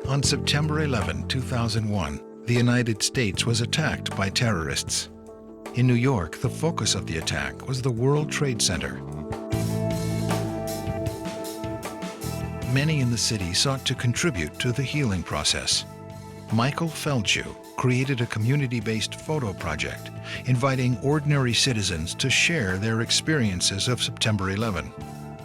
On September 11, 2001, the United States was attacked by terrorists. In New York, the focus of the attack was the World Trade Center. Many in the city sought to contribute to the healing process. Michael Feldschuh created a community-based photo project, inviting ordinary citizens to share their experiences of September 11.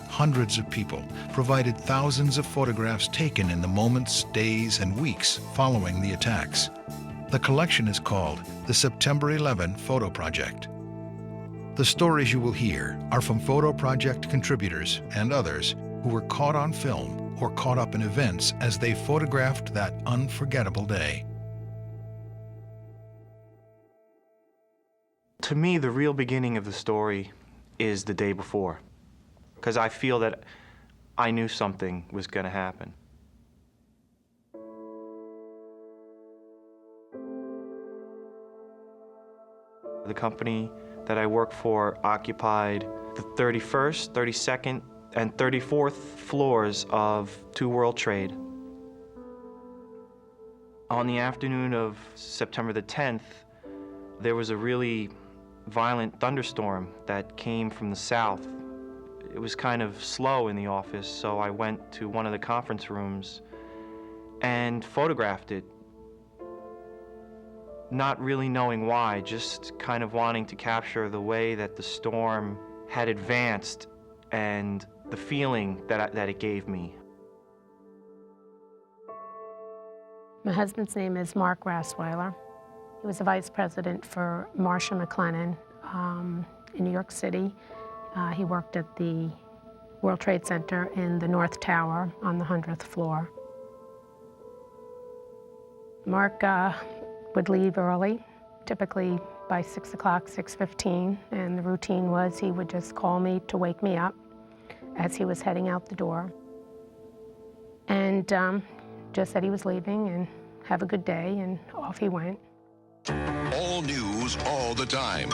Hundreds of people provided thousands of photographs taken in the moments, days, and weeks following the attacks. The collection is called the September 11 Photo Project. The stories you will hear are from Photo Project contributors and others who were caught on film or caught up in events as they photographed that unforgettable day. To me, the real beginning of the story is the day before, because I feel that I knew something was going to happen. The company that I work for occupied the 31st, 32nd, and 34th floors of 2 World Trade. On the afternoon of September the 10th, there was a really violent thunderstorm that came from the south. It was kind of slow in the office, so I went to one of the conference rooms and photographed it, not really knowing why, just kind of wanting to capture the way that the storm had advanced and the feeling that it gave me. My husband's name is Mark Rasweiler. He was a vice president for Marsh & McLennan in New York City. He worked at the World Trade Center in the North Tower on the 100th floor. Mark would leave early, typically by 6 o'clock, 6:15, and the routine was he would just call me to wake me up as he was heading out the door. And just said he was leaving and have a good day, and off he went. All news, all the time.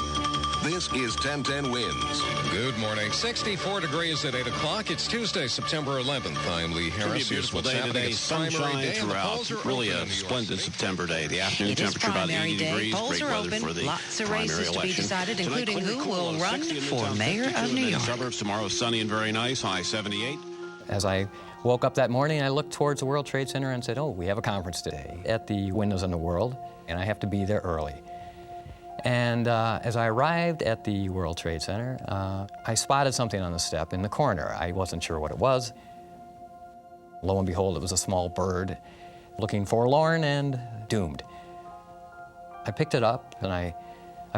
This is 1010 Wins. Good morning. 64 degrees at 8 o'clock. It's Tuesday, September 11th. I'm Lee Harris. Here's what's happening today. Sunshine throughout. Really a splendid September day. The afternoon temperature about 80 degrees. Polls Great are weather open. for the Lots of primary races to be election. decided, Tonight, including clear who cool will on run 60 in the for top mayor 52 of in the New mid York. Suburbs tomorrow, sunny and very nice. High 78. As I woke up that morning, I looked towards the World Trade Center and said, oh, we have a conference today at the Windows on the World, and I have to be there early. And as I arrived at the World Trade Center, I spotted something on the step in the corner. I wasn't sure what it was. Lo and behold, it was a small bird looking forlorn and doomed. I picked it up and I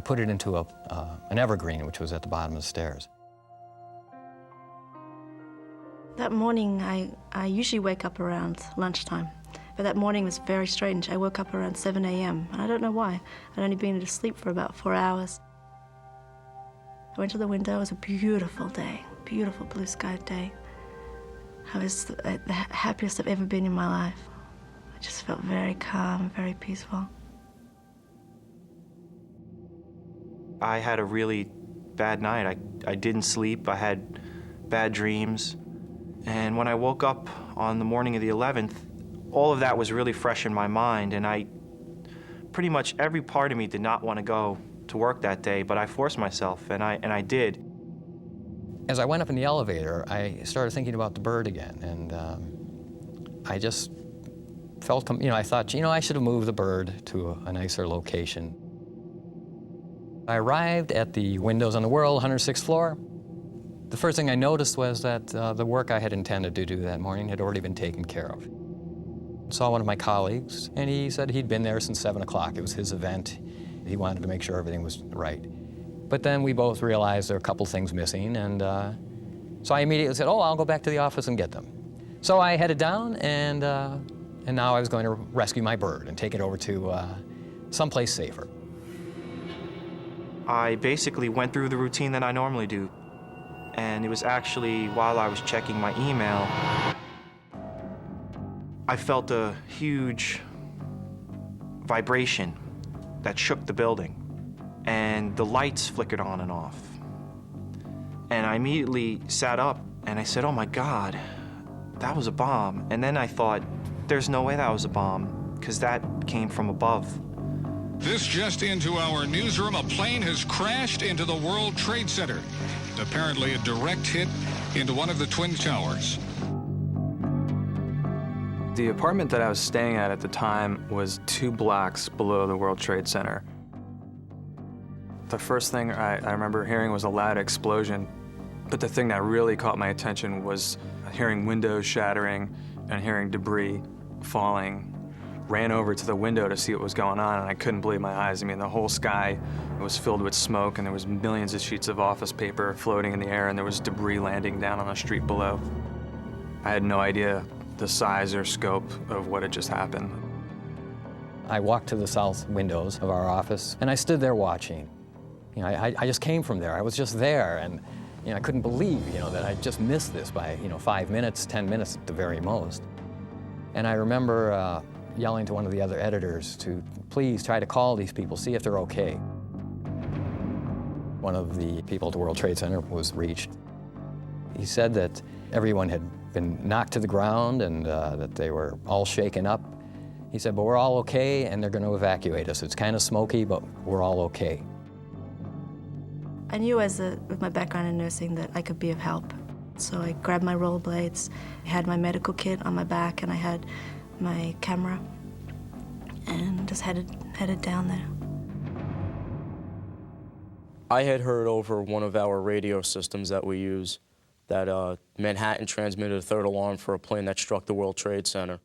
put it into an evergreen, which was at the bottom of the stairs. That morning, I usually wake up around lunchtime, but that morning was very strange. I woke up around 7 a.m., and I don't know why. I'd only been asleep for about 4 hours. I went to the window. It was a beautiful day, beautiful blue sky day. I was the happiest I've ever been in my life. I just felt very calm, very peaceful. I had a really bad night. I didn't sleep. I had bad dreams. And when I woke up on the morning of the 11th, all of that was really fresh in my mind, and pretty much every part of me did not want to go to work that day, but I forced myself, and I did. As I went up in the elevator, I started thinking about the bird again, and I just felt, I thought, I should have moved the bird to a nicer location. I arrived at the Windows on the World, 106th floor. The first thing I noticed was that the work I had intended to do that morning had already been taken care of. I saw one of my colleagues, and he said he'd been there since 7 o'clock. It was his event. He wanted to make sure everything was right. But then we both realized there were a couple things missing, and so I immediately said, oh, I'll go back to the office and get them. So I headed down, and now I was going to rescue my bird and take it over to someplace safer. I basically went through the routine that I normally do. And it was actually while I was checking my email, I felt a huge vibration that shook the building, and the lights flickered on and off. And I immediately sat up and I said, oh my God, that was a bomb. And then I thought, there's no way that was a bomb, because that came from above. This just into our newsroom. A plane has crashed into the World Trade Center. Apparently a direct hit into one of the Twin Towers. The apartment that I was staying at the time was 2 blocks below the World Trade Center. The first thing I remember hearing was a loud explosion, but the thing that really caught my attention was hearing windows shattering and hearing debris falling. Ran over to the window to see what was going on, and I couldn't believe my eyes. I mean, the whole sky was filled with smoke, and there was millions of sheets of office paper floating in the air, and there was debris landing down on the street below. I had no idea the size or scope of what had just happened. I walked to the south windows of our office, and I stood there watching. You know, I just came from there. I was just there, and you know, I couldn't believe, you know, that I just missed this by, you know, 5 minutes, 10 minutes at the very most. And I remember yelling to one of the other editors to please try to call these people, see if they're okay. One of the people at the World Trade Center was reached. He said that everyone had been knocked to the ground and that they were all shaken up. He said, but we're all okay and they're going to evacuate us. It's kind of smoky, but we're all okay. I knew with my background in nursing that I could be of help. So I grabbed my rollerblades, I had my medical kit on my back, and I had my camera, and just headed down there. I had heard over one of our radio systems that we use that Manhattan transmitted a 3rd alarm for a plane that struck the World Trade Center.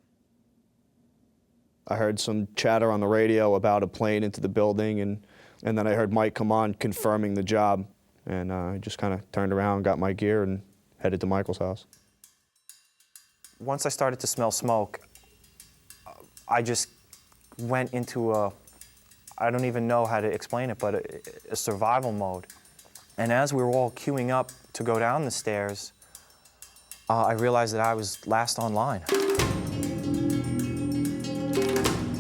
I heard some chatter on the radio about a plane into the building, and then I heard Mike come on confirming the job, and I just kind of turned around, got my gear, and headed to Michael's house. Once I started to smell smoke, I just went into I don't even know how to explain it, but a survival mode. And as we were all queuing up to go down the stairs, I realized that I was last online.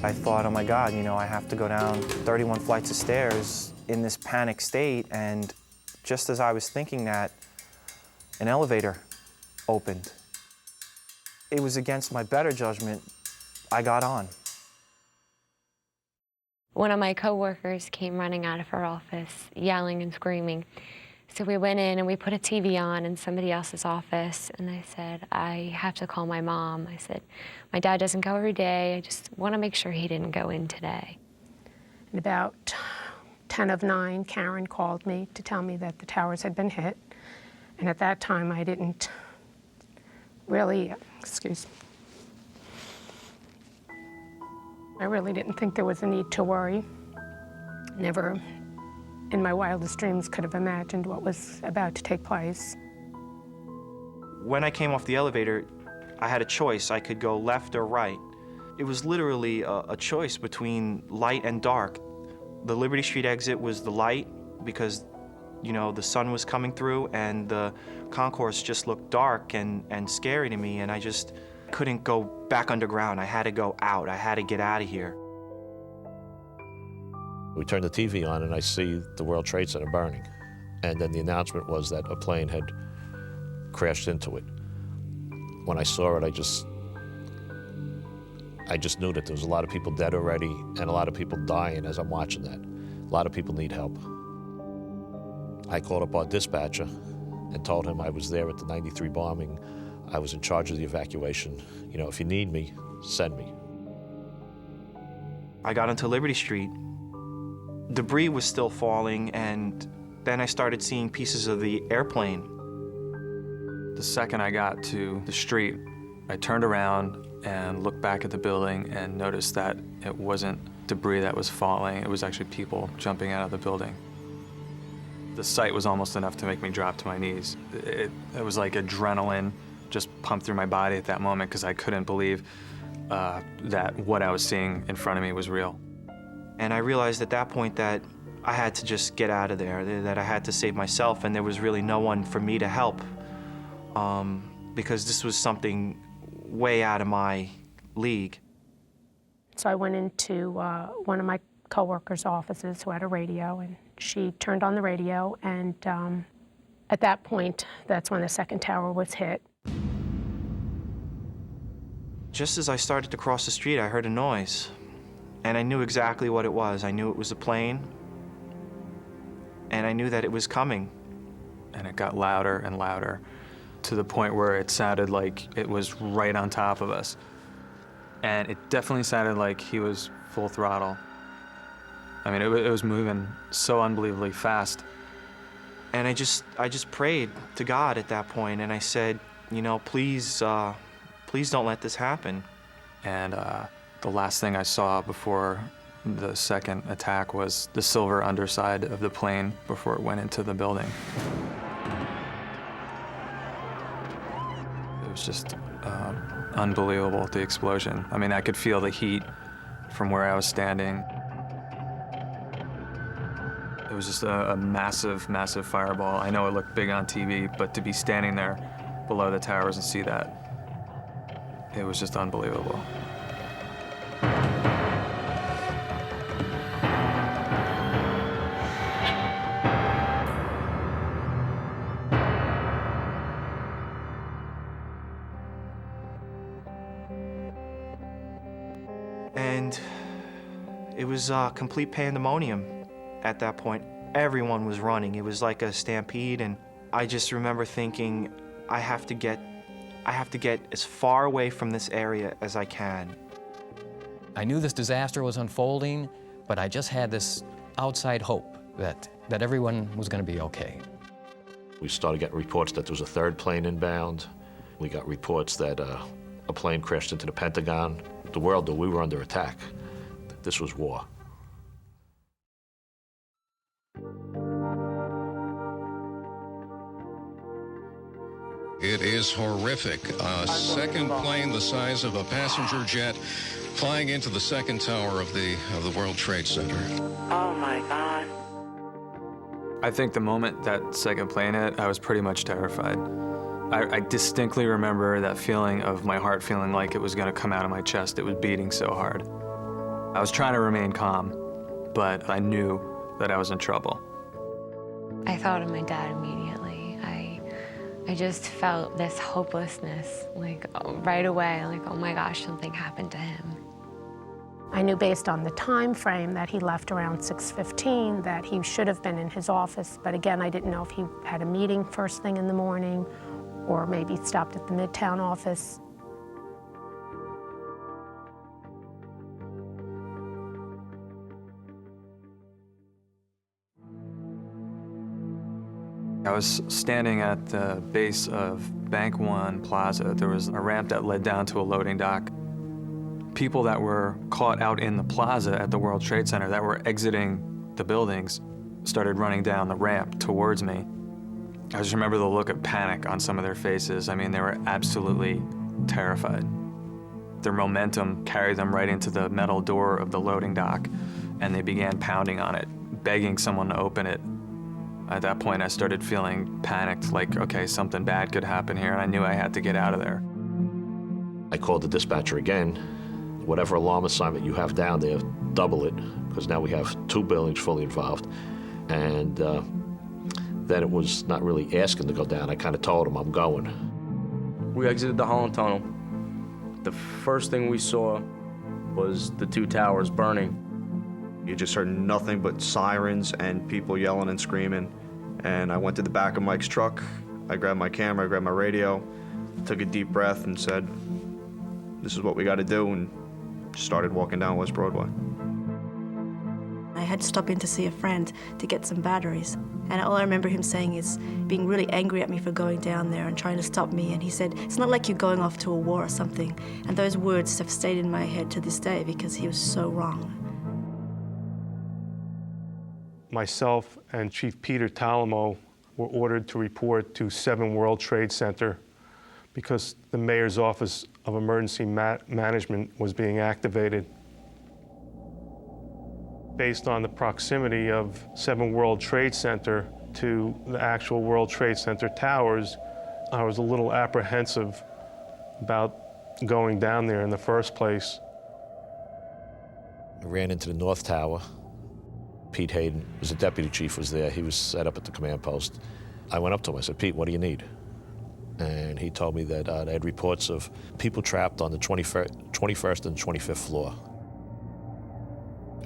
I thought, oh my God, you know, I have to go down 31 flights of stairs in this panic state, and just as I was thinking that, an elevator opened. It was against my better judgment. I got on. One of my coworkers came running out of her office, yelling and screaming. So we went in and we put a TV on in somebody else's office, and I said, I have to call my mom. I said, my dad doesn't go every day. I just want to make sure he didn't go in today. At about 10 of 9, Karen called me to tell me that the towers had been hit. And at that time, I didn't really, I really didn't think there was a need to worry. Never in my wildest dreams could have imagined what was about to take place. When I came off the elevator, I had a choice. I could go left or right. It was literally a choice between light and dark. The Liberty Street exit was the light because, you know, the sun was coming through, and the concourse just looked dark and scary to me, and I just couldn't go back underground. I had to go out. I had to get out of here. We turned the TV on and I see the World Trade Center burning. And then the announcement was that a plane had crashed into it. When I saw it, I just knew that there was a lot of people dead already and a lot of people dying as I'm watching that. A lot of people need help. I called up our dispatcher and told him I was there at the 93 bombing. I was in charge of the evacuation. You know, if you need me, send me. I got onto Liberty Street. Debris was still falling, and then I started seeing pieces of the airplane. The second I got to the street, I turned around and looked back at the building and noticed that it wasn't debris that was falling. It was actually people jumping out of the building. The sight was almost enough to make me drop to my knees. It was like adrenaline just pumped through my body at that moment because I couldn't believe that what I was seeing in front of me was real. And I realized at that point that I had to just get out of there, that I had to save myself, and there was really no one for me to help because this was something way out of my league. So I went into one of my coworkers' offices who had a radio, and she turned on the radio, and at that point, that's when the second tower was hit. just as I started to cross the street, I heard a noise. And I knew exactly what it was. I knew it was a plane, and I knew that it was coming. And it got louder and louder to the point where it sounded like it was right on top of us. And it definitely sounded like he was full throttle. I mean, it was moving so unbelievably fast. And I just prayed to God at that point, and I said, you know, please don't let this happen. And the last thing I saw before the second attack was the silver underside of the plane before it went into the building. It was just unbelievable, the explosion. I mean, I could feel the heat from where I was standing. It was just a massive, massive fireball. I know it looked big on TV, but to be standing there below the towers and see that, it was just unbelievable. And it was complete pandemonium at that point. Everyone was running. It was like a stampede, and I just remember thinking, I have to get as far away from this area as I can. I knew this disaster was unfolding, but I just had this outside hope that everyone was going to be okay. We started getting reports that there was a third plane inbound. We got reports that a plane crashed into the Pentagon. The world knew we were under attack. This was war. It is horrific. A second plane the size of a passenger jet flying into the second tower of the World Trade Center. Oh my God. I think the moment that second plane hit, I was pretty much terrified. I distinctly remember that feeling of my heart feeling like it was going to come out of my chest. It was beating so hard. I was trying to remain calm, but I knew that I was in trouble. I thought of my dad immediately. I just felt this hopelessness, like right away, like, oh my gosh, something happened to him. I knew based on the time frame that he left around 6:15 that he should have been in his office, but again, I didn't know if he had a meeting first thing in the morning or maybe stopped at the Midtown office. I was standing at the base of Bank One Plaza. There was a ramp that led down to a loading dock. People that were caught out in the plaza at the World Trade Center that were exiting the buildings started running down the ramp towards me. I just remember the look of panic on some of their faces. I mean, they were absolutely terrified. Their momentum carried them right into the metal door of the loading dock, and they began pounding on it, begging someone to open it. At that point, I started feeling panicked, like, okay, something bad could happen here, and I knew I had to get out of there. I called the dispatcher again. Whatever alarm assignment you have down there, double it, because now we have 2 buildings fully involved. And then it was not really asking to go down. I kind of told him I'm going. We exited the Holland Tunnel. The first thing we saw was the 2 towers burning. You just heard nothing but sirens and people yelling and screaming. And I went to the back of Mike's truck. I grabbed my camera, I grabbed my radio, took a deep breath and said, this is what we got to do, and started walking down West Broadway. I had to stop in to see a friend to get some batteries. And all I remember him saying is being really angry at me for going down there and trying to stop me. And he said, it's not like you're going off to a war or something. And those words have stayed in my head to this day because he was so wrong. Myself and Chief Peter Talamo were ordered to report to 7 World Trade Center because the mayor's office of emergency management was being activated. Based on the proximity of 7 World Trade Center to the actual World Trade Center towers, I was a little apprehensive about going down there in the first place. I ran into the North Tower. Pete Hayden was the deputy chief, was there. He was set up at the command post. I went up to him, I said, Pete, what do you need? and he told me that they had reports of people trapped on the 21st and 25th floor.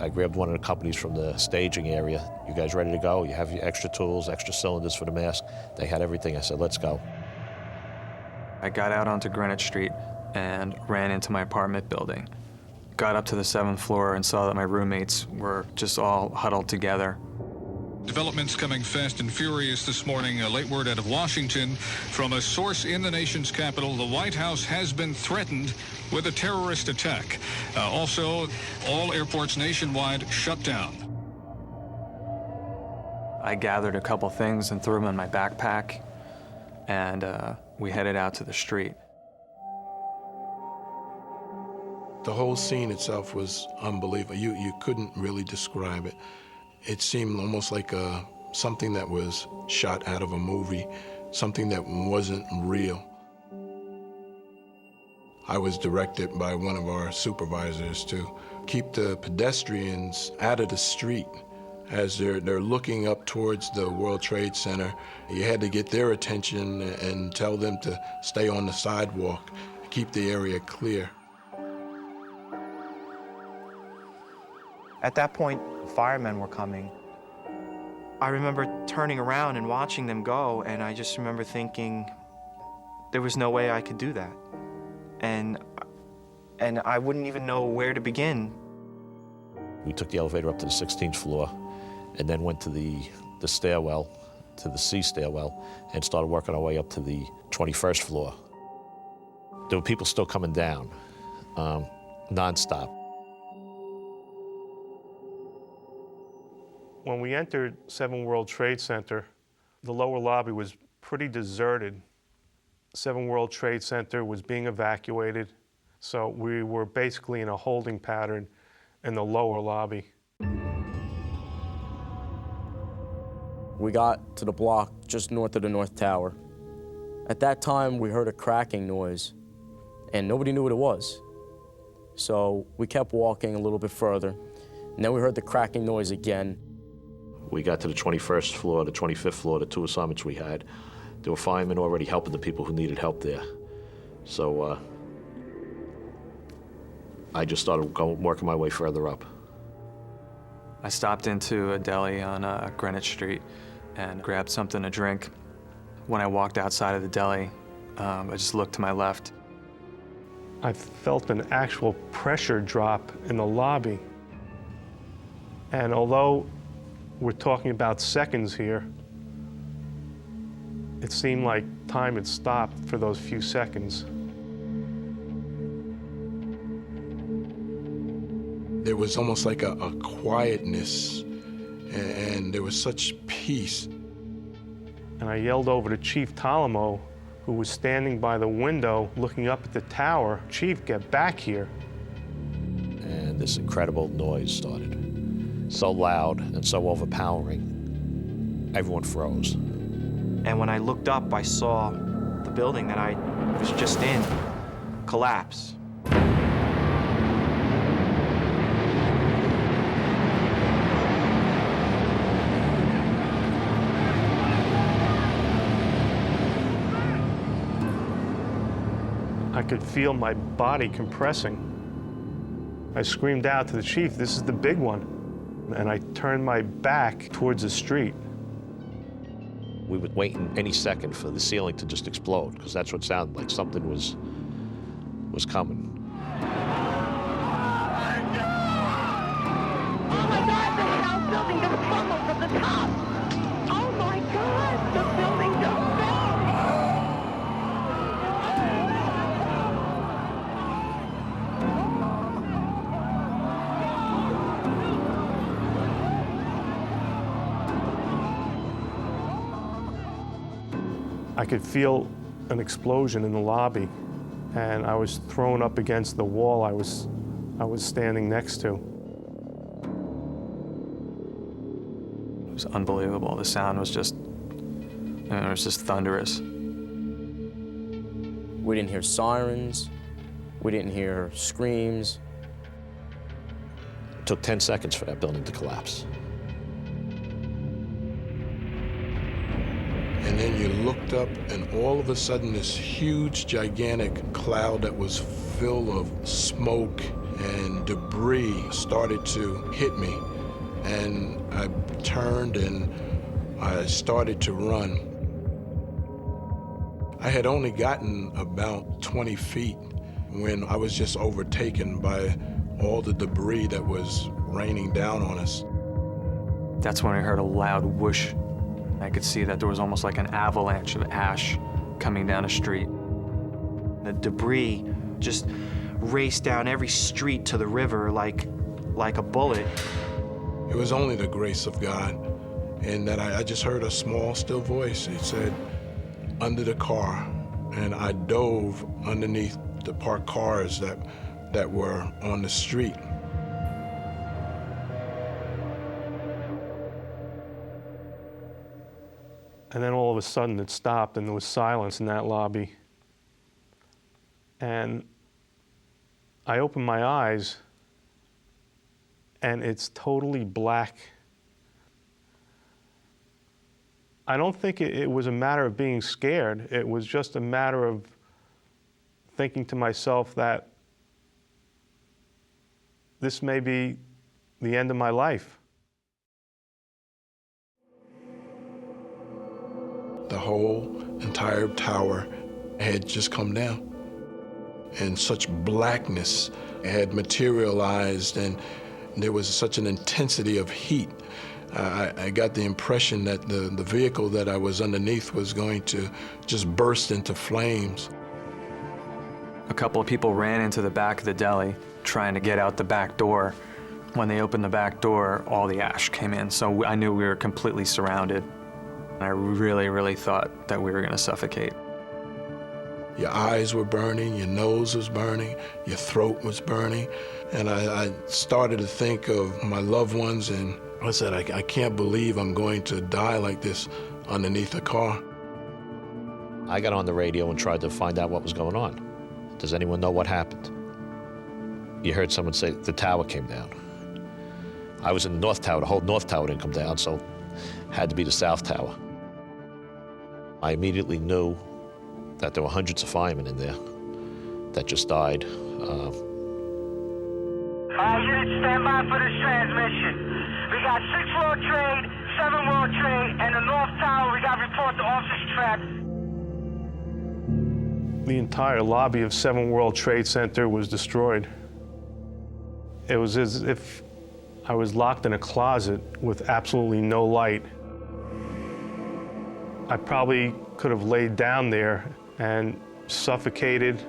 I grabbed one of the companies from the staging area. You guys ready to go? You have your extra tools, extra cylinders for the mask? They had everything. I said, let's go. I got out onto Greenwich Street and ran into my apartment building. Got up to the 7th floor and saw that my roommates were just all huddled together. Developments coming fast and furious this morning. A late word out of Washington from a source in the nation's capital. The White House has been threatened with a terrorist attack. Also, all airports nationwide shut down. I gathered a couple things and threw them in my backpack, and we headed out to the street. The whole scene itself was unbelievable. You couldn't really describe it. It seemed almost like something that was shot out of a movie, something that wasn't real. I was directed by one of our supervisors to keep the pedestrians out of the street as they're looking up towards the World Trade Center. You had to get their attention and tell them to stay on the sidewalk, keep the area clear. At that point, firemen were coming. I remember turning around and watching them go, and I just remember thinking there was no way I could do that. And I wouldn't even know where to begin. We took the elevator up to the 16th floor and then went to the stairwell, to the C stairwell, and started working our way up to the 21st floor. There were people still coming down, nonstop. When we entered 7 World Trade Center, the lower lobby was pretty deserted. 7 World Trade Center was being evacuated, so we were basically in a holding pattern in the lower lobby. We got to the block just north of the North Tower. At that time, we heard a cracking noise, and nobody knew what it was. So we kept walking a little bit further, and then we heard the cracking noise again. We got to the 21st floor, the 25th floor, the 2 assignments we had. There were firemen already helping the people who needed help there. So I just started working my way further up. I stopped into a deli on Greenwich Street and grabbed something to drink. When I walked outside of the deli, I just looked to my left. I felt an actual pressure drop in the lobby. And although we're talking about seconds here, it seemed like time had stopped for those few seconds. There was almost like a quietness, and there was such peace. And I yelled over to Chief Talamo, who was standing by the window looking up at the tower, "Chief, get back here." And this incredible noise started. So loud and so overpowering, everyone froze. And when I looked up, I saw the building that I was just in collapse. I could feel my body compressing. I screamed out to the chief, "This is the big one." And I turned my back towards the street. We were waiting any second for the ceiling to just explode, because that's what it sounded like. Something was coming. Oh my God, the house building just crumbled from the top. Oh my God, the building just fell. I could feel an explosion in the lobby, and I was thrown up against the wall I was standing next to. It was unbelievable. The sound was just, it was just thunderous. We didn't hear sirens. We didn't hear screams. It took 10 seconds for that building to collapse. And then you looked looked up, and all of a sudden this huge, gigantic cloud that was full of smoke and debris started to hit me. And I turned and I started to run. I had only gotten about 20 feet when I was just overtaken by all the debris that was raining down on us. That's when I heard a loud whoosh. I could see that there was almost like an avalanche of ash coming down a street. The debris just raced down every street to the river like a bullet. It was only the grace of God, and that I just heard a small, still voice. It said, "Under the car," and I dove underneath the parked cars that were on the street. And then all of a sudden it stopped and there was silence in that lobby. And I opened my eyes and it's totally black. I don't think it was a matter of being scared. It was just a matter of thinking to myself that this may be the end of my life. The whole entire tower had just come down, and such blackness had materialized, and there was such an intensity of heat. I got the impression that the vehicle that I was underneath was going to just burst into flames. A couple of people ran into the back of the deli trying to get out the back door. When they opened the back door, all the ash came in, so I knew we were completely surrounded. I really, really thought that we were going to suffocate. Your eyes were burning, your nose was burning, your throat was burning, and I started to think of my loved ones, and I said, I can't believe I'm going to die like this underneath a car. I got on the radio and tried to find out what was going on. Does anyone know what happened? You heard someone say the tower came down. I was in the North Tower. The whole North Tower didn't come down, so it had to be the South Tower. I immediately knew that there were hundreds of firemen in there that just died. 5 units, stand by for this transmission. We got 6 World Trade, 7 World Trade, and the North Tower. We got report the office trapped. The entire lobby of 7 World Trade Center was destroyed. It was as if I was locked in a closet with absolutely no light. I probably could have laid down there and suffocated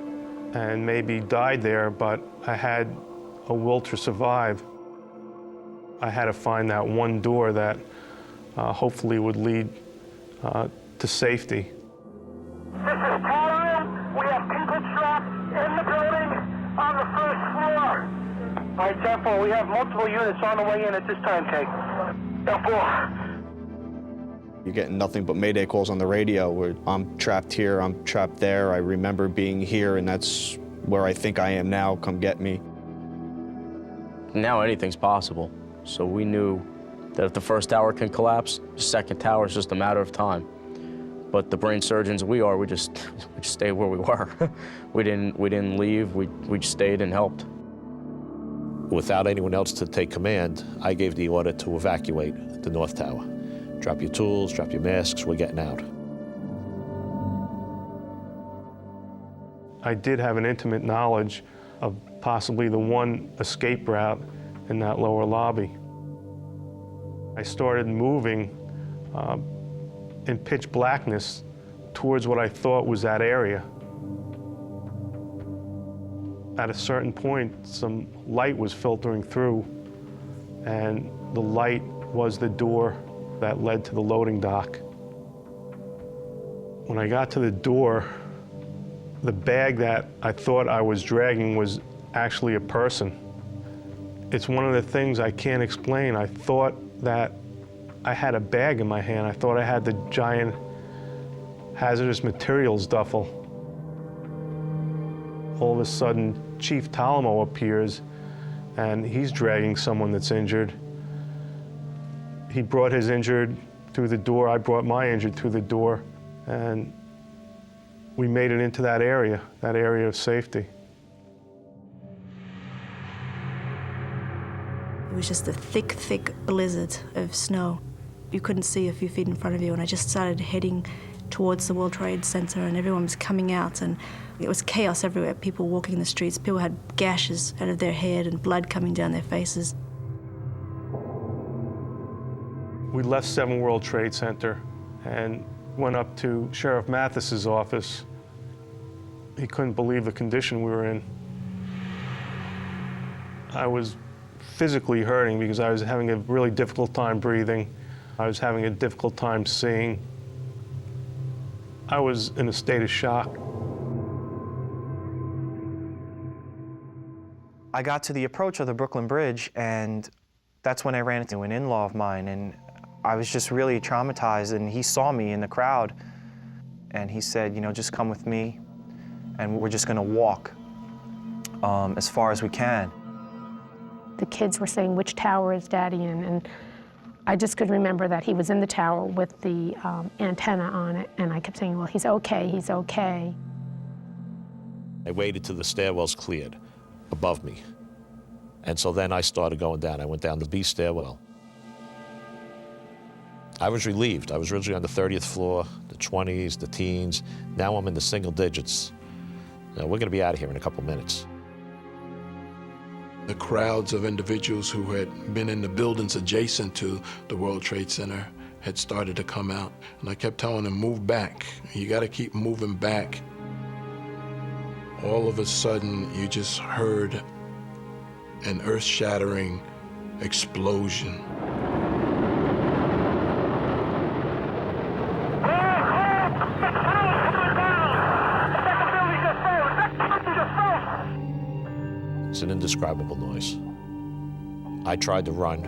and maybe died there, but I had a will to survive. I had to find that one door that hopefully would lead to safety. This is Tower Room. We have people trapped in the building on the first floor. All right, 10-4, we have multiple units on the way in at this time, Kate. 10-4. You're getting nothing but Mayday calls on the radio where I'm trapped here, I'm trapped there. I remember being here, and that's where I think I am now. Come get me. Now anything's possible. So we knew that if the first tower can collapse, the second tower is just a matter of time. But the brain surgeons we just stayed where we were. we didn't leave. We just stayed and helped. Without anyone else to take command, I gave the order to evacuate the North Tower. Drop your tools, drop your masks, we're getting out. I did have an intimate knowledge of possibly the one escape route in that lower lobby. I started moving in pitch blackness towards what I thought was that area. At a certain point, some light was filtering through, and the light was the door that led to the loading dock. When I got to the door, the bag that I thought I was dragging was actually a person. It's one of the things I can't explain. I thought that I had a bag in my hand. I thought I had the giant hazardous materials duffel. All of a sudden, Chief Talamo appears, and he's dragging someone that's injured. He brought his injured through the door. I brought my injured through the door, and we made it into that area of safety. It was just a thick, thick blizzard of snow. You couldn't see a few feet in front of you, and I just started heading towards the World Trade Center, and everyone was coming out, and it was chaos everywhere. People walking the streets, people had gashes out of their head and blood coming down their faces. We left 7 World Trade Center and went up to Sheriff Mathis's office. He couldn't believe the condition we were in. I was physically hurting because I was having a really difficult time breathing. I was having a difficult time seeing. I was in a state of shock. I got to the approach of the Brooklyn Bridge, and that's when I ran into an in-law of mine, and I was just really traumatized, and he saw me in the crowd, and he said, you know, just come with me, and we're just gonna walk as far as we can. The kids were saying, which tower is Daddy in? And I just could remember that he was in the tower with the antenna on it, and I kept saying, well, he's okay, he's okay. I waited till the stairwells cleared above me. And so then I started going down. I went down the B stairwell. I was relieved. I was originally on the 30th floor, the 20s, the teens. Now I'm in the single digits. Now, we're gonna be out of here in a couple minutes. The crowds of individuals who had been in the buildings adjacent to the World Trade Center had started to come out. And I kept telling them, move back. You gotta keep moving back. All of a sudden, you just heard an earth-shattering explosion. It's an indescribable noise. I tried to run.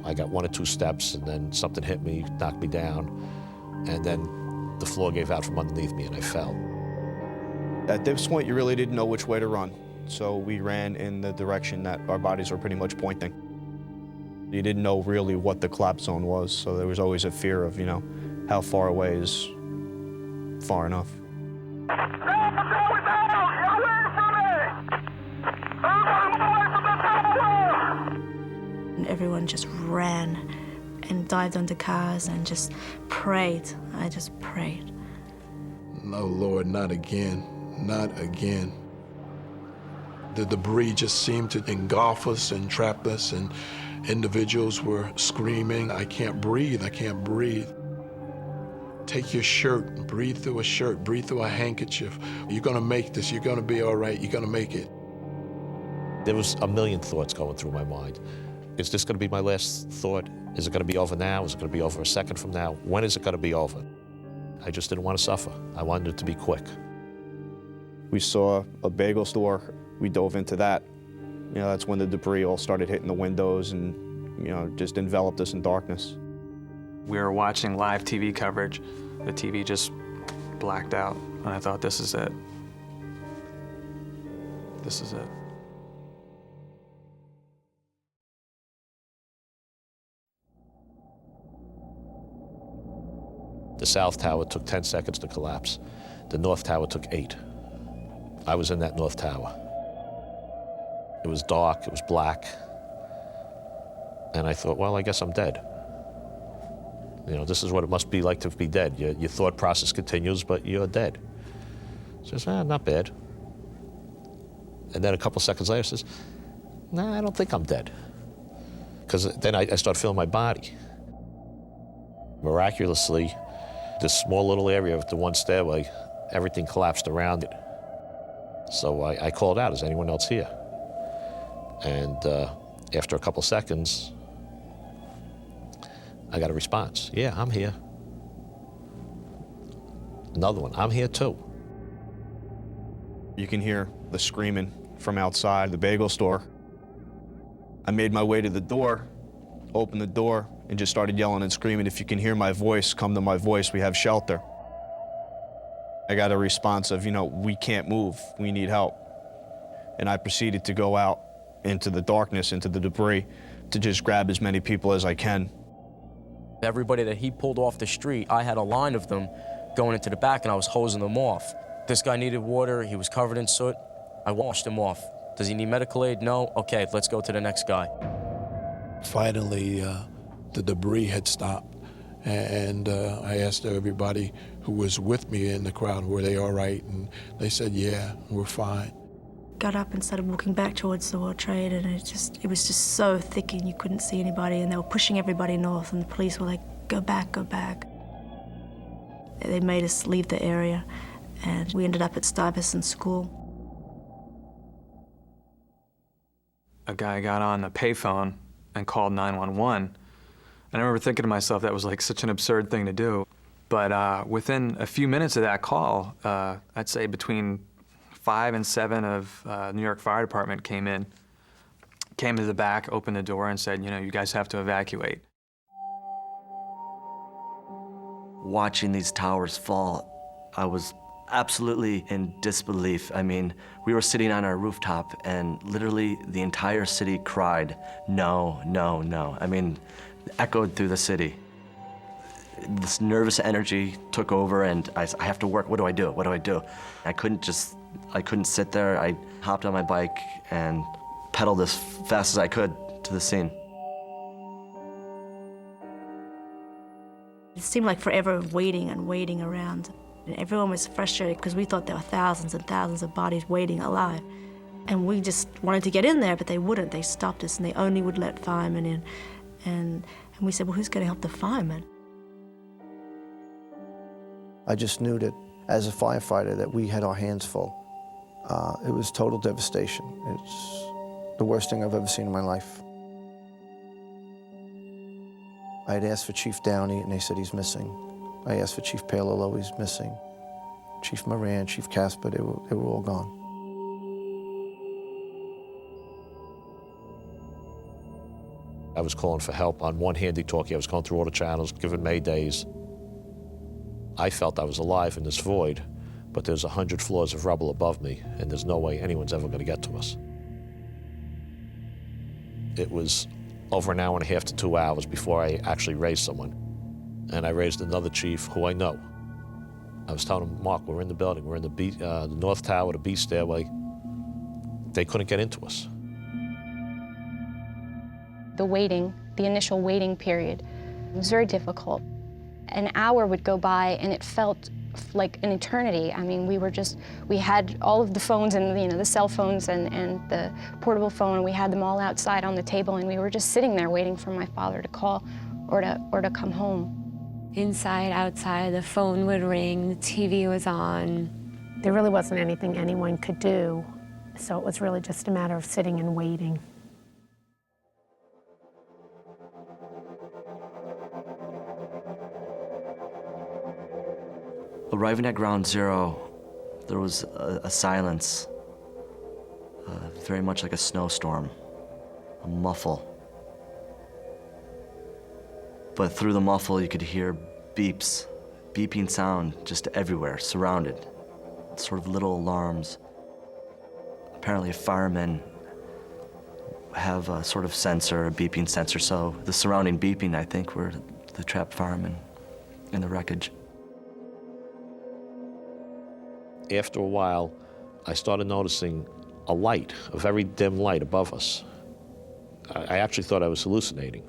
I got 1 or 2 steps, and then something hit me, knocked me down, and then the floor gave out from underneath me, and I fell. At this point, you really didn't know which way to run, so we ran in the direction that our bodies were pretty much pointing. You didn't know really what the collapse zone was, so there was always a fear of, you know, how far away is far enough. And everyone just ran and dived under cars and just prayed. I just prayed. No, Lord, not again, not again. The debris just seemed to engulf us and trap us, and individuals were screaming, I can't breathe, I can't breathe. Take your shirt, breathe through a shirt, breathe through a handkerchief. You're gonna make this, you're gonna be all right, you're gonna make it. There was a million thoughts going through my mind. Is this gonna be my last thought? Is it gonna be over now? Is it gonna be over a second from now? When is it gonna be over? I just didn't want to suffer. I wanted it to be quick. We saw a bagel store. We dove into that. You know, that's when the debris all started hitting the windows and, you know, just enveloped us in darkness. We were watching live TV coverage. The TV just blacked out, and I thought, this is it. This is it. The South Tower took 10 seconds to collapse. The North Tower took 8. I was in that North Tower. It was dark, it was black. And I thought, well, I guess I'm dead. You know, this is what it must be like to be dead. Your thought process continues, but you're dead. Says, not bad. And then a couple seconds later says, nah, I don't think I'm dead. Because then I start feeling my body. Miraculously, this small little area of the one stairway, everything collapsed around it. So I called out, is anyone else here? And after a couple seconds, I got a response. Yeah, I'm here. Another one, I'm here too. You can hear the screaming from outside the bagel store. I made my way to the door, opened the door, and just started yelling and screaming, if you can hear my voice, come to my voice, we have shelter. I got a response of, you know, we can't move, we need help. And I proceeded to go out into the darkness, into the debris, to just grab as many people as I can. Everybody that he pulled off the street, I had a line of them going into the back and I was hosing them off. This guy needed water, he was covered in soot. I washed him off. Does he need medical aid? No? Okay, let's go to the next guy. Finally, the debris had stopped, and I asked everybody who was with me in the crowd, were they all right? And they said, yeah, we're fine. Got up and started walking back towards the World Trade, and it was just so thick and you couldn't see anybody, and they were pushing everybody north, and the police were like, go back, go back. They made us leave the area, and we ended up at Stuyvesant School. A guy got on the payphone and called 911. And I remember thinking to myself, that was like such an absurd thing to do. But within a few minutes of that call, I'd say between 5 and 7 of New York Fire Department came to the back, opened the door and said, you know, you guys have to evacuate. Watching these towers fall, I was absolutely in disbelief. I mean, we were sitting on our rooftop and literally the entire city cried, no, no, no. I mean, echoed through the city. This nervous energy took over and I have to work, what do I do, what do I do? I couldn't sit there. I hopped on my bike and pedaled as fast as I could to the scene. It seemed like forever waiting and waiting around. And everyone was frustrated because we thought there were thousands and thousands of bodies waiting alive. And we just wanted to get in there, but they wouldn't. They stopped us and they only would let firemen in. And we said, well, who's going to help the firemen? I just knew that as a firefighter that we had our hands full. It was total devastation. It's the worst thing I've ever seen in my life. I had asked for Chief Downey and they said he's missing. I asked for Chief Palillo, he's missing. Chief Moran, Chief Casper, they were all gone. I was calling for help on one handy-talkie. I was going through all the channels, giving maydays. I felt I was alive in this void, but there's 100 floors of rubble above me, and there's no way anyone's ever going to get to us. It was over an hour and a half to 2 hours before I actually raised someone. And I raised another chief who I know. I was telling him, Mark, we're in the building. We're in the North Tower, the B stairway. They couldn't get into us. The initial waiting period was very difficult. An hour would go by and it felt like an eternity. I mean, we had all of the phones and, you know, the cell phones and the portable phone, and we had them all outside on the table, and we were just sitting there waiting for my father to call or to come home. Inside, outside, the phone would ring, the TV was on. There really wasn't anything anyone could do, so it was really just a matter of sitting and waiting. Arriving at Ground Zero, there was a silence, very much like a snowstorm, a muffle. But through the muffle, you could hear beeps, beeping sound just everywhere, surrounded, sort of little alarms. Apparently, firemen have a sort of sensor, a beeping sensor, so the surrounding beeping, I think, were the trapped firemen in the wreckage. After a while, I started noticing a light, a very dim light above us. I actually thought I was hallucinating.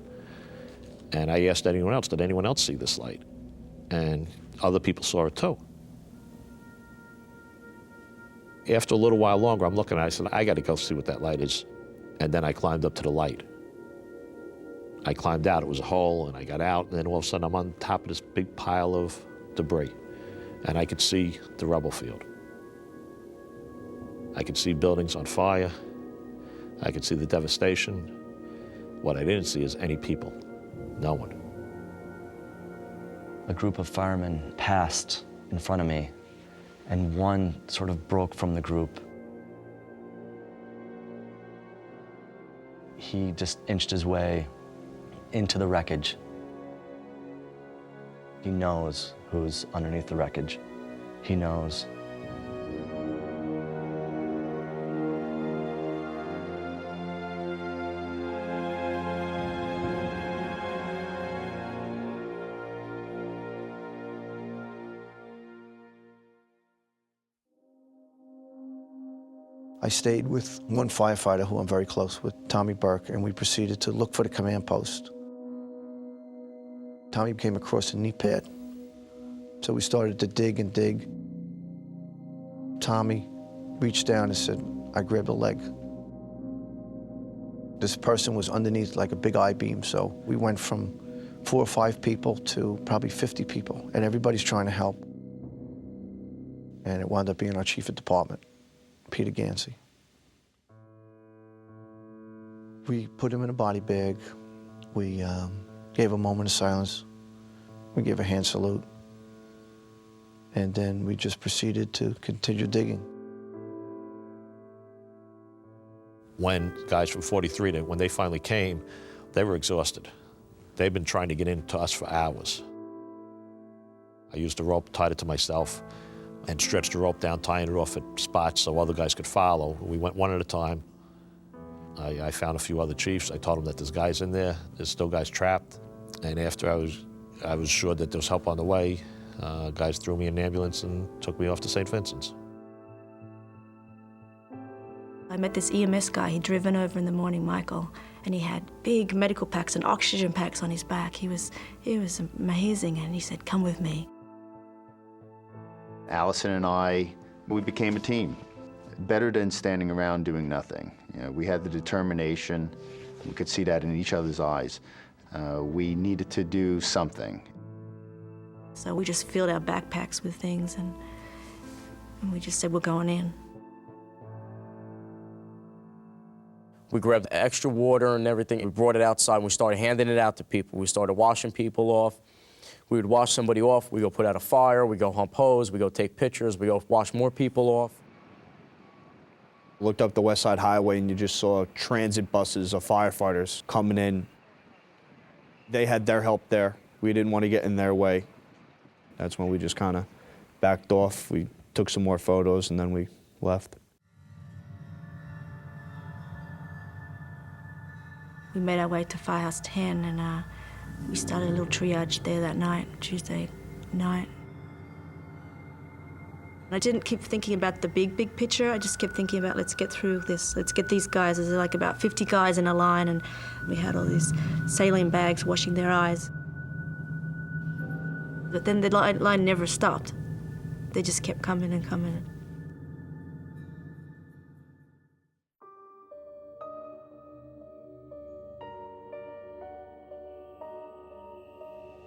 And I asked anyone else, did anyone else see this light? And other people saw it too. After a little while longer, I'm looking at it, I said, I gotta go see what that light is. And then I climbed up to the light. I climbed out, it was a hole, and I got out, and then all of a sudden I'm on top of this big pile of debris. And I could see the rubble field. I could see buildings on fire. I could see the devastation. What I didn't see is any people. No one. A group of firemen passed in front of me, and one sort of broke from the group. He just inched his way into the wreckage. He knows who's underneath the wreckage. He knows. I stayed with one firefighter who I'm very close with, Tommy Burke, and we proceeded to look for the command post. Tommy came across a knee pad, so we started to dig and dig. Tommy reached down and said, I grabbed a leg. This person was underneath like a big I-beam, so we went from 4 or 5 people to probably 50 people, and everybody's trying to help. And it wound up being our chief of department, Peter Gansey. We put him in a body bag. We gave a moment of silence. We gave a hand salute. And then we just proceeded to continue digging. When guys from 43, when they finally came, they were exhausted. They'd been trying to get into us for hours. I used a rope, tied it to myself, and stretched the rope down, tying it off at spots so other guys could follow. We went one at a time. I found a few other chiefs. I told them that there's guys in there, there's still guys trapped. And after I was sure that there was help on the way, guys threw me in an ambulance and took me off to St. Vincent's. I met this EMS guy. He'd driven over in the morning, Michael, and he had big medical packs and oxygen packs on his back. He was amazing, and he said, come with me. Allison and I, we became a team. Better than standing around doing nothing. You know, we had the determination. We could see that in each other's eyes. We needed to do something. So we just filled our backpacks with things, and we just said, we're going in. We grabbed extra water and everything. We brought it outside, and we started handing it out to people. We started washing people off. We would wash somebody off, we go put out a fire, we go hump hose, we go take pictures, we go wash more people off. Looked up the West Side Highway and you just saw transit buses of firefighters coming in. They had their help there. We didn't want to get in their way. That's when we just kind of backed off. We took some more photos and then we left. We made our way to Firehouse 10 and we started a little triage there that night, Tuesday night. I didn't keep thinking about the big picture. I just kept thinking about, let's get through this. Let's get these guys. There's like about 50 guys in a line, and we had all these saline bags washing their eyes. But then the line never stopped. They just kept coming and coming.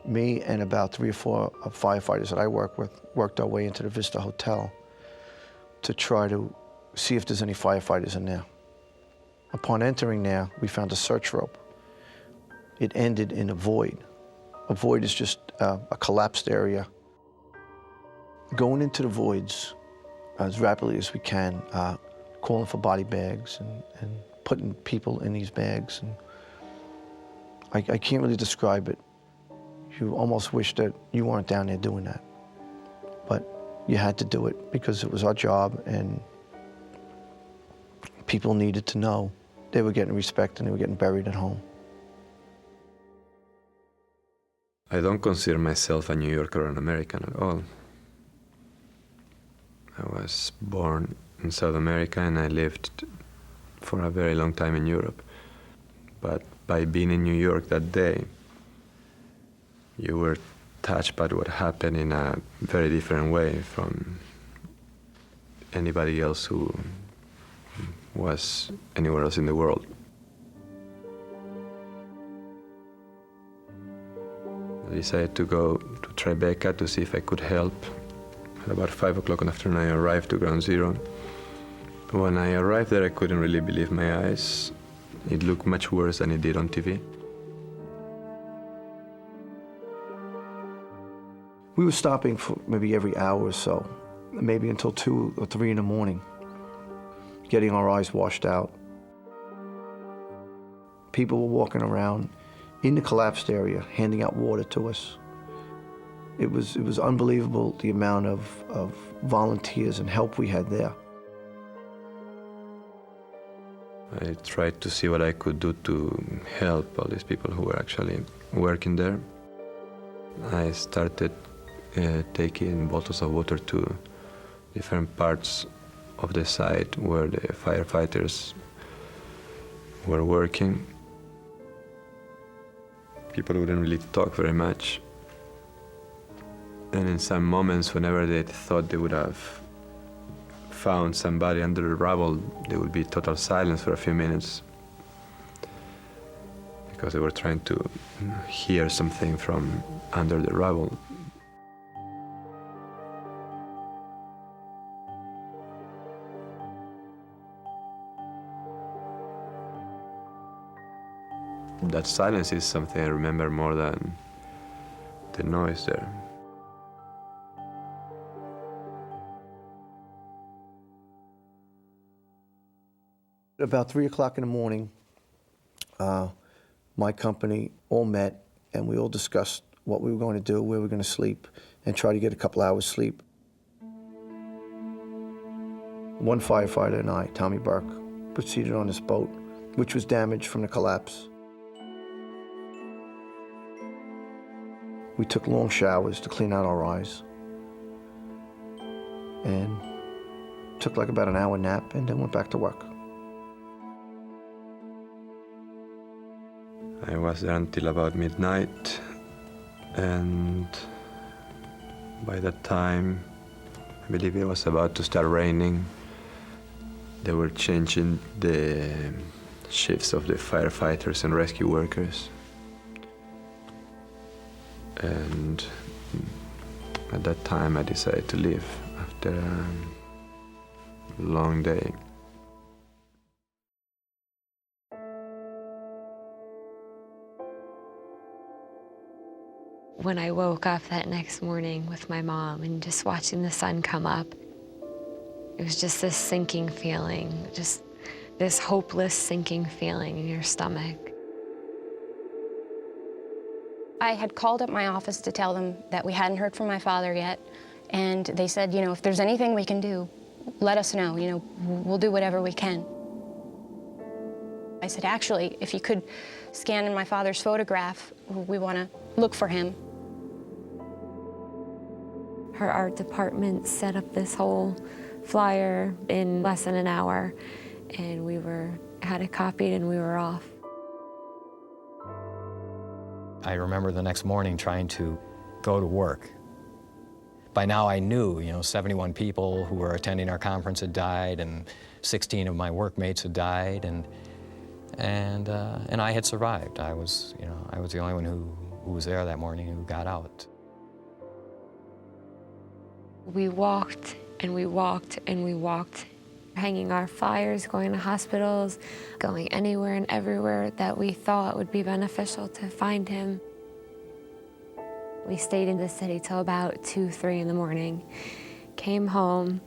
Me and about 3 or 4 firefighters that I work with worked our way into the Vista Hotel to try to see if there's any firefighters in there. Upon entering there, we found a search rope. It ended in a void. A void is just a collapsed area. Going into the voids as rapidly as we can, calling for body bags and putting people in these bags. And I can't really describe it. You almost wish that you weren't down there doing that. But you had to do it because it was our job, and people needed to know they were getting respect and they were getting buried at home. I don't consider myself a New Yorker or an American at all. I was born in South America and I lived for a very long time in Europe. But by being in New York that day, you were touched by what happened in a very different way from anybody else who was anywhere else in the world. I decided to go to Tribeca to see if I could help. At about 5 o'clock in the afternoon, I arrived to Ground Zero. When I arrived there, I couldn't really believe my eyes. It looked much worse than it did on TV. We were stopping for maybe every hour or so, maybe until 2 or 3 in the morning, getting our eyes washed out. People were walking around in the collapsed area, handing out water to us. It was unbelievable the amount of volunteers and help we had there. I tried to see what I could do to help all these people who were actually working there. I started taking bottles of water to different parts of the site where the firefighters were working. People wouldn't really talk very much. And in some moments, whenever they thought they would have found somebody under the rubble, there would be total silence for a few minutes because they were trying to hear something from under the rubble. That silence is something I remember more than the noise there. About 3 o'clock in the morning, my company all met and we all discussed what we were going to do, where we were going to sleep, and try to get a couple hours sleep. One firefighter and I, Tommy Burke, proceeded on this boat, which was damaged from the collapse. We took long showers to clean out our eyes and took like about an hour nap and then went back to work. I was there until about midnight, and by that time, I believe it was about to start raining. They were changing the shifts of the firefighters and rescue workers. And at that time, I decided to leave after a long day. When I woke up that next morning with my mom and just watching the sun come up, it was just this sinking feeling, just this hopeless sinking feeling in your stomach. I had called up my office to tell them that we hadn't heard from my father yet, and they said, you know, if there's anything we can do, let us know, you know, we'll do whatever we can. I said, actually, if you could scan in my father's photograph, we want to look for him. Her art department set up this whole flyer in less than an hour, and we had it copied and we were off. I remember the next morning trying to go to work. By now I knew, you know, 71 people who were attending our conference had died, and 16 of my workmates had died, and I had survived. I was the only one who was there that morning who got out. We walked and we walked and we walked, hanging our flyers, going to hospitals, going anywhere and everywhere that we thought would be beneficial to find him. We stayed in the city till about 2, 3 in the morning, came home,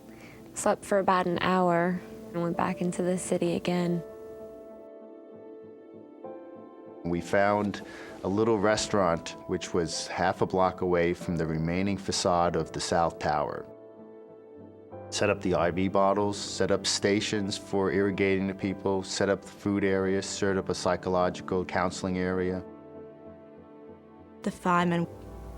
slept for about an hour, and went back into the city again. We found a little restaurant which was half a block away from the remaining facade of the South Tower. Set up the IV bottles, set up stations for irrigating the people, set up the food area, set up a psychological counseling area. The firemen,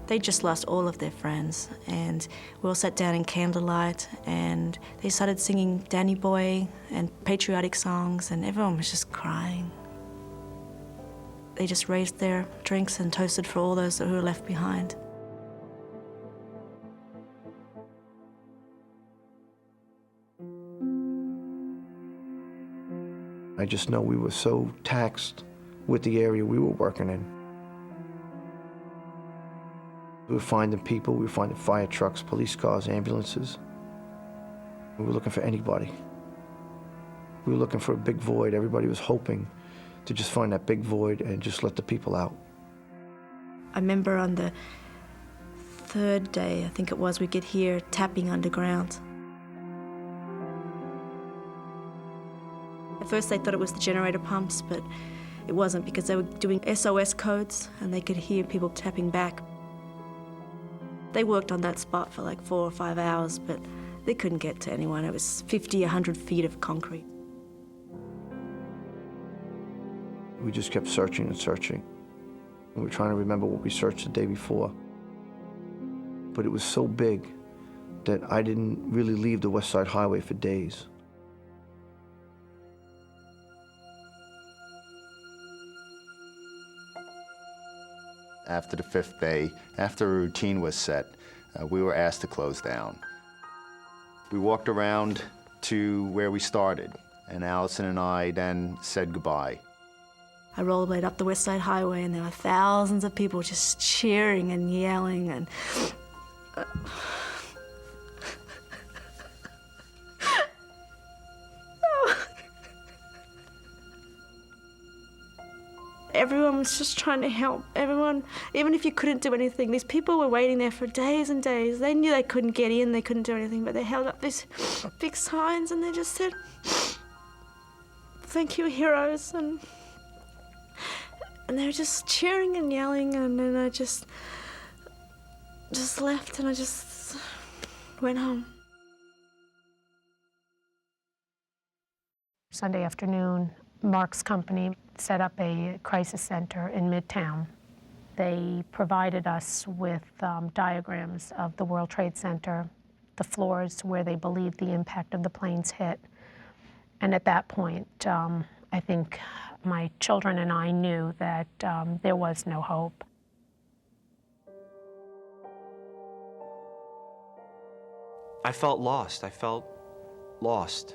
they just lost all of their friends, and we all sat down in candlelight and they started singing Danny Boy and patriotic songs, and everyone was just crying. They just raised their drinks and toasted for all those who were left behind. I just know we were so taxed with the area we were working in. We were finding people, we were finding fire trucks, police cars, ambulances. We were looking for anybody. We were looking for a big void. Everybody was hoping to just find that big void and just let the people out. I remember on the 3rd day, I think it was, we could hear tapping underground. At first they thought it was the generator pumps, but it wasn't, because they were doing SOS codes and they could hear people tapping back. They worked on that spot for like 4 or 5 hours, but they couldn't get to anyone. It was 50, 100 feet of concrete. We just kept searching and searching. We were trying to remember what we searched the day before. But it was so big that I didn't really leave the West Side Highway for days. After the 5th day, after a routine was set, we were asked to close down. We walked around to where we started, and Allison and I then said goodbye. I rollerblade up the West Side Highway, and there were thousands of people just cheering and yelling and... Everyone was just trying to help. Everyone, even if you couldn't do anything, these people were waiting there for days and days. They knew they couldn't get in, they couldn't do anything, but they held up these big signs and they just said, "Thank you, heroes," and they were just cheering and yelling, and then I just left and I just went home. Sunday afternoon, Mark's company set up a crisis center in Midtown. They provided us with diagrams of the World Trade Center, the floors where they believed the impact of the planes hit. And at that point, I think my children and I knew that there was no hope. I felt lost. I felt lost.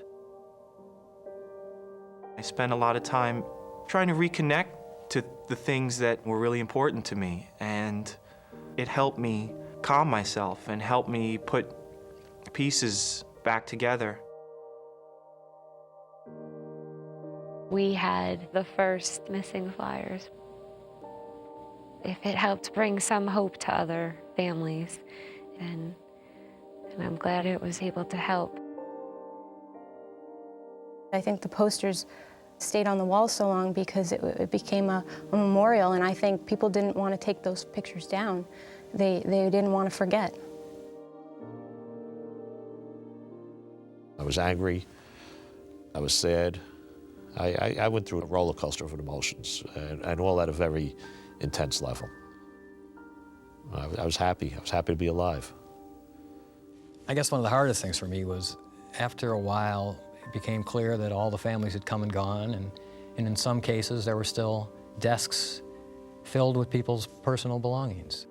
I spent a lot of time trying to reconnect to the things that were really important to me, and it helped me calm myself and helped me put pieces back together. We had the first missing flyers. If it helped bring some hope to other families, and I'm glad it was able to help. I think the posters stayed on the wall so long because it became a memorial, and I think people didn't want to take those pictures down. They didn't want to forget. I was angry. I was sad. I went through a roller coaster of emotions, and all at a very intense level. I was happy. I was happy to be alive. I guess one of the hardest things for me was, after a while, it became clear that all the families had come and gone, and in some cases there were still desks filled with people's personal belongings.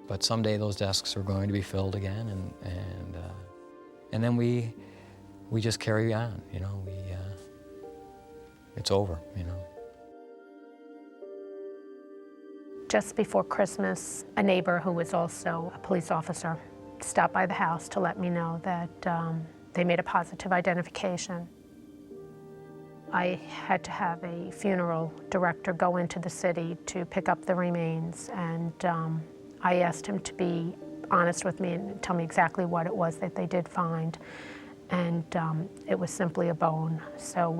But someday those desks are going to be filled again, and then we just carry on, you know. It's over, you know. Just before Christmas, a neighbor who was also a police officer stopped by the house to let me know that they made a positive identification. I had to have a funeral director go into the city to pick up the remains, and I asked him to be honest with me and tell me exactly what it was that they did find. And it was simply a bone. So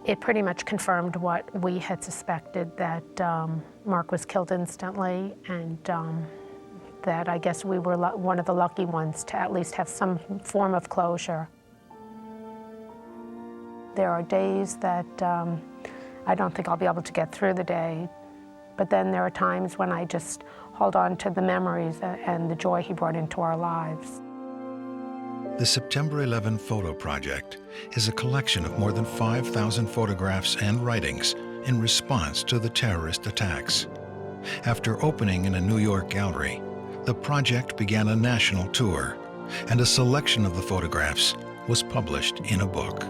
it pretty much confirmed what we had suspected, that Mark was killed instantly, and that I guess we were one of the lucky ones to at least have some form of closure. There are days that I don't think I'll be able to get through the day, but then there are times when I just hold on to the memories and the joy he brought into our lives. The September 11 Photo Project is a collection of more than 5,000 photographs and writings in response to the terrorist attacks. After opening in a New York gallery, the project began a national tour, and a selection of the photographs was published in a book.